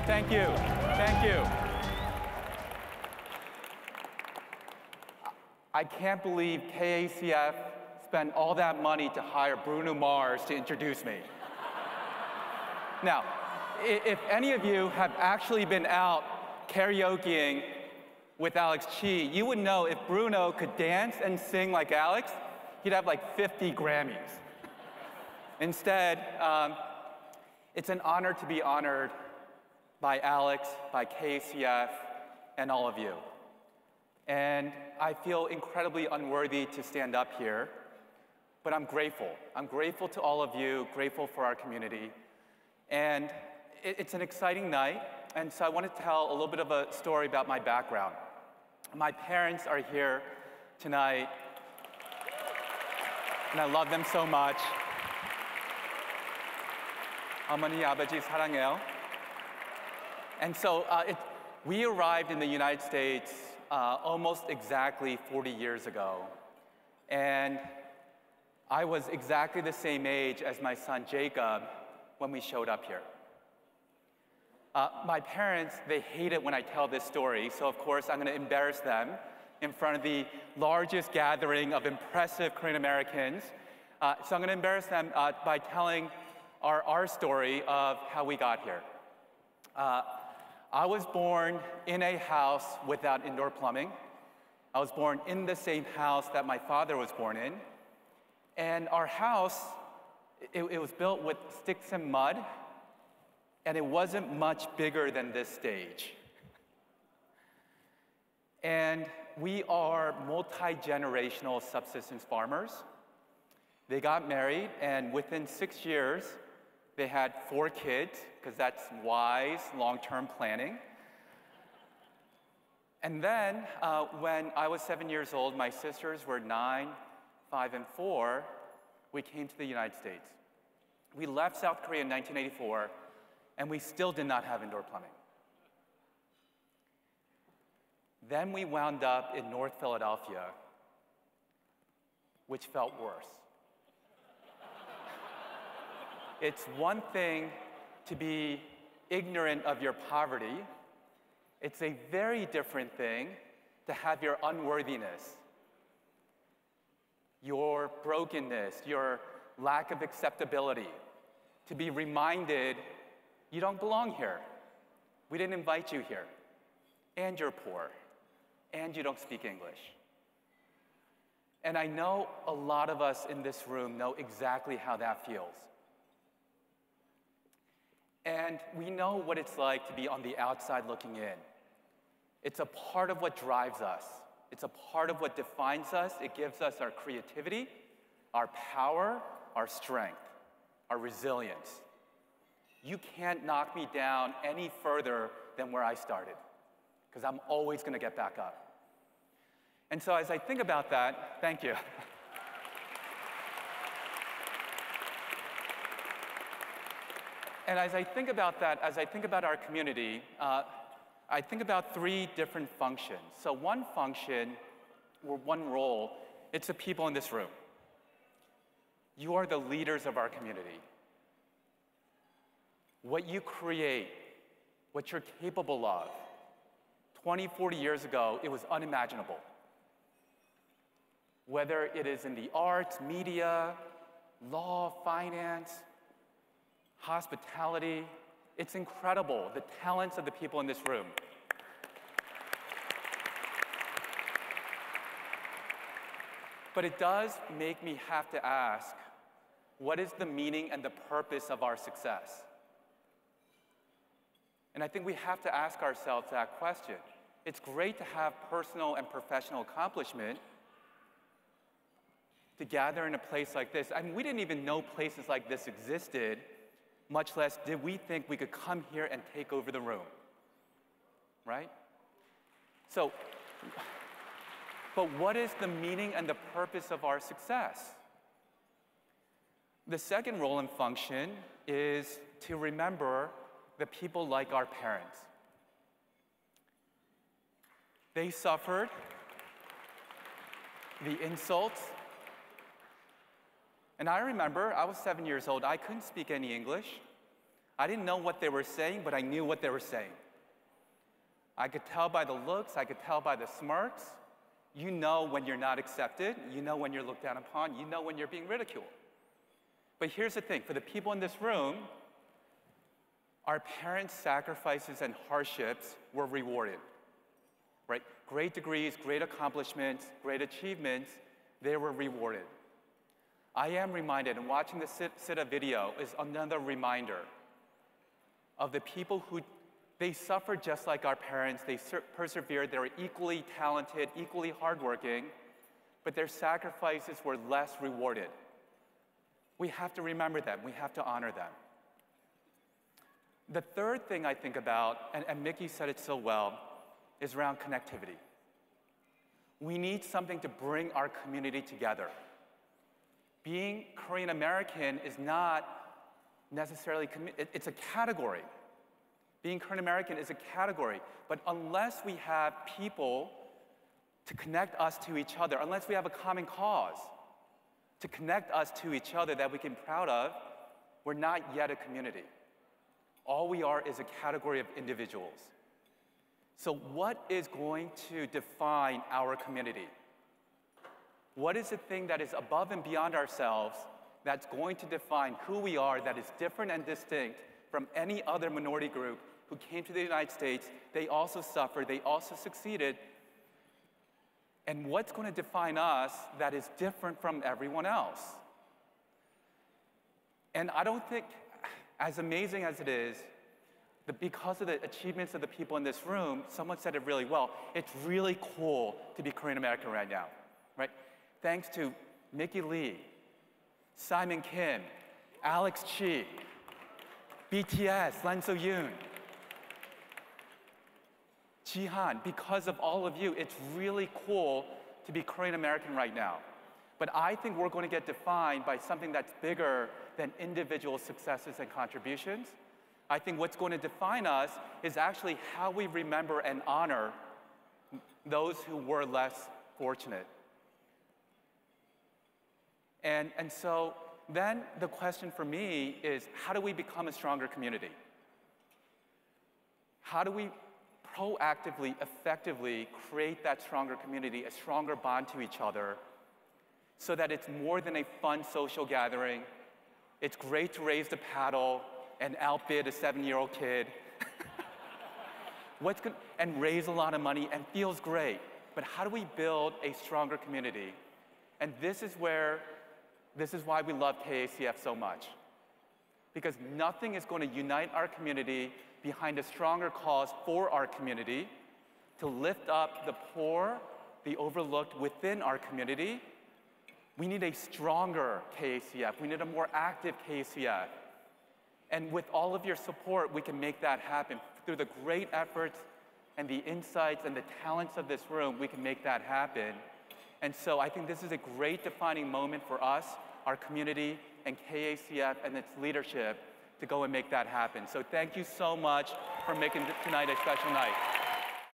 Thank you. Thank you. I can't believe KACF spent all that money to hire Bruno Mars to introduce me. Now, if any of you have actually been out karaokeing with Alex Chi, you would know if Bruno could dance and sing like Alex, he'd have like 50 Grammys. Instead, it's an honor to be honored by Alex, by KACF, and all of you. And I feel incredibly unworthy to stand up here, but I'm grateful. I'm grateful to all of you, grateful for our community. And it's an exciting night, and so I want to tell a little bit of a story about my background. My parents are here tonight, and I love them so much. 어머니, 아버지 사랑해요. And so we arrived in the United States almost exactly 40 years ago. And I was exactly the same age as my son Jacob when we showed up here. My parents, they hate it when I tell this story, so of course I'm going to embarrass them in front of the largest gathering of impressive Korean Americans. So I'm going to embarrass them by telling our story of how we got here. I was born in a house without indoor plumbing. I was born in the same house that my father was born in. And our house, it was built with sticks and mud, and it wasn't much bigger than this stage. And we are multi-generational subsistence farmers. They got married, and within 6 years, they had 4 kids, because that's wise long-term planning. And then, when I was 7 years old, my sisters were 9, 5, and 4, we came to the United States. We left South Korea in 1984, and we still did not have indoor plumbing. Then we wound up in North Philadelphia, which felt worse. It's one thing to be ignorant of your poverty. It's a very different thing to have your unworthiness, your brokenness, your lack of acceptability, to be reminded you don't belong here. We didn't invite you here. And you're poor. And you don't speak English. And I know a lot of us in this room know exactly how that feels. And we know what it's like to be on the outside looking in. It's a part of what drives us. It's a part of what defines us. It gives us our creativity, our power, our strength, our resilience. You can't knock me down any further than where I started, because I'm always going to get back up. And so as I think about that, thank you. And as I think about that, as I think about our community, I think about 3 different functions. So one function, or one role, it's the people in this room. You are the leaders of our community. What you create, what you're capable of, 20, 40 years ago, it was unimaginable. Whether it is in the arts, media, law, finance, hospitality, it's incredible, the talents of the people in this room. But it does make me have to ask, what is the meaning and the purpose of our success? And I think we have to ask ourselves that question. It's great to have personal and professional accomplishment, to gather in a place like this. I mean, we didn't even know places like this existed, much less did we think we could come here and take over the room, right? So, but what is the meaning and the purpose of our success? The second role and function is to remember the people like our parents. They suffered the insults. And I remember, I was 7 years old, I couldn't speak any English. I didn't know what they were saying, but I knew what they were saying. I could tell by the looks, I could tell by the smirks. You know when you're not accepted, you know when you're looked down upon, you know when you're being ridiculed. But here's the thing, for the people in this room, our parents' sacrifices and hardships were rewarded, right? Great degrees, great accomplishments, great achievements, they were rewarded. I am reminded, and watching the SITA video is another reminder of the people who, they suffered just like our parents, they persevered, they were equally talented, equally hardworking, but their sacrifices were less rewarded. We have to remember them, we have to honor them. The third thing I think about, and Mickey said it so well, is around connectivity. We need something to bring our community together. Being Korean American is not necessarily, it's a category. Being Korean American is a category, but unless we have people to connect us to each other, unless we have a common cause to connect us to each other that we can be proud of, we're not yet a community. All we are is a category of individuals. So what is going to define our community? What is the thing that is above and beyond ourselves that's going to define who we are, that is different and distinct from any other minority group who came to the United States? They also suffered, they also succeeded. And what's going to define us that is different from everyone else? And I don't think, as amazing as it is, because of the achievements of the people in this room, someone said it really well, it's really cool to be Korean American right now, right? Thanks to Mickey Lee, Simon Kim, Alex Chi, BTS, Len So-yoon, Jihan, because of all of you, it's really cool to be Korean American right now. But I think we're going to get defined by something that's bigger than individual successes and contributions. I think what's going to define us is actually how we remember and honor those who were less fortunate. And so then the question for me is, how do we become a stronger community? How do we proactively, effectively create that stronger community, a stronger bond to each other, so that it's more than a fun social gathering? It's great to raise the paddle and outbid a 7-year-old kid and raise a lot of money and feels great. But how do we build a stronger community? And this is why we love KACF so much. Because nothing is going to unite our community behind a stronger cause for our community to lift up the poor, the overlooked within our community. We need a stronger KACF. We need a more active KACF. And with all of your support, we can make that happen. Through the great efforts and the insights and the talents of this room, we can make that happen. And so I think this is a great defining moment for us, our community, and KACF and its leadership to go and make that happen. So thank you so much for making tonight a special night.